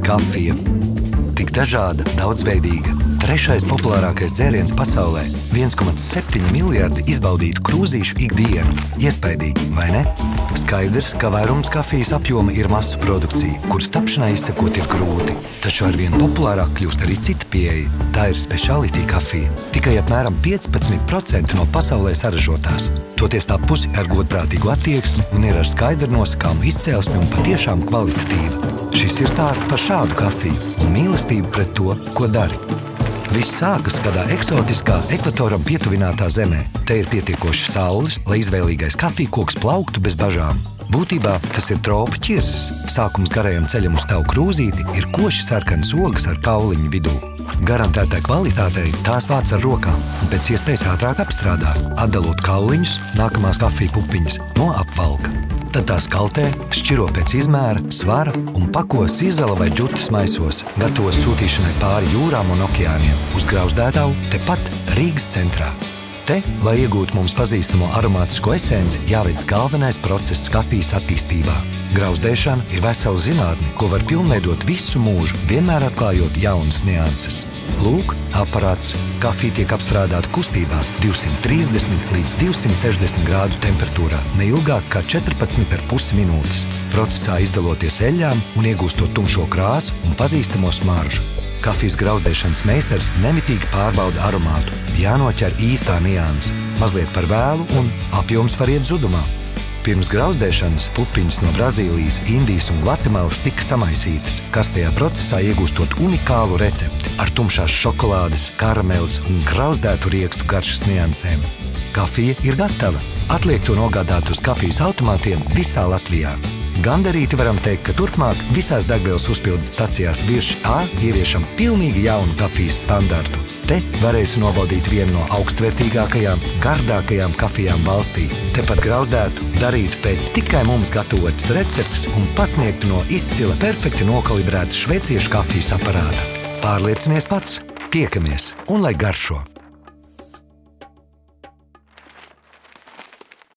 Kafija. Tik dažāda, daudzveidīga. Trešais populārākais dzēriens pasaulē. 1,7 miljardi izbaudītu krūzīšu ikdienu. Iespaidīgi, vai ne? Skaidrs, ka vairums kafijas apjoma ir masu produkcija, kuras tapšanai izsekot ir grūti. Taču arvien populārāk kļūst arī cita pieeja. Tā ir speciality kafija. Tikai apmēram 15% no pasaulē saražotās. Toties tapusi ar godprātīgu attieksmi un ir ar skaidri nosakāmu izcelsmi un patiešām kvalitatīva. Šis ir stāsts par šādu kafiju un mīlestību pret to, ko dari. Viss sākas kādā eksotiskā, ekvatoram pietuvinātā zemē. Te ir pietiekoši saules, lai izvēlīgais kafijkoks plauktu bez bažām. Būtībā tas ir tropu ķirsis. Sākums garajam ceļam uz tavu krūzīti ir koši sarkanas ogas ar kauliņu vidū. Garantētai kvalitātei tās vāc ar rokām un pēc iespējas ātrāk apstrādā, atdalot kauliņus, nākamās kafiju pupiņas no apvalka. Tad tās kaltē, šķiro pēc izmēra, svara un pako sizela vai džutas maisos, gatavos sūtīšanai pāri jūrām un okeāniem uz Grauzdētavu, tepat Rīgas centrā. Te, lai iegūtu mums pazīstamo aromātisko esenci, jāveic galvenais process kafijas attīstībā. Grauzdēšana ir vesela zinātne, ko var pilnveidot visu mūžu, vienmēr atklājot jaunas nianses. Lūk, aparāts. Kafija tiek apstrādāta kustībā 230 līdz 260 grādu temperatūrā, neilgāk kā 14,5 minūtes. Procesā izdaloties eļļām un iegūstot tumšo krāsu un pazīstamo smaržu. Kafijas grauzdēšanas meistars nemitīgi pārbauda aromātu. Jānoķer īstā nianse. Mazliet par vēlu un apjoms var iet zudumā. Pirms grauzdēšanas pupiņas no Brazīlijas, Indijas un Gvatemalas tika samaisītas, kastajā procesā iegūstot unikālu recepti ar tumšās šokolādes, karameles un grauzdētu riekstu garšas niansēm. Kafija ir gatava. Atliek to nogādāt uz kafijas automātiem visā Latvijā. Gandarīti varam teikt, ka turpmāk visās degvielas uzpildes stacijās Virši A ieviešam pilnīgi jaunu kafijas standartu. Te varēsi nobaudīt vienu no augstvērtīgākajām, gardākajām kafijām valstī. Tepat Grauzdētu darītu pēc tikai mums gatavotas receptes un pasniegtu no izcila, perfekti nokalibrētas šveiciešu kafijas aparāta. Pārliecinies pats, tiekamies un lai garšo!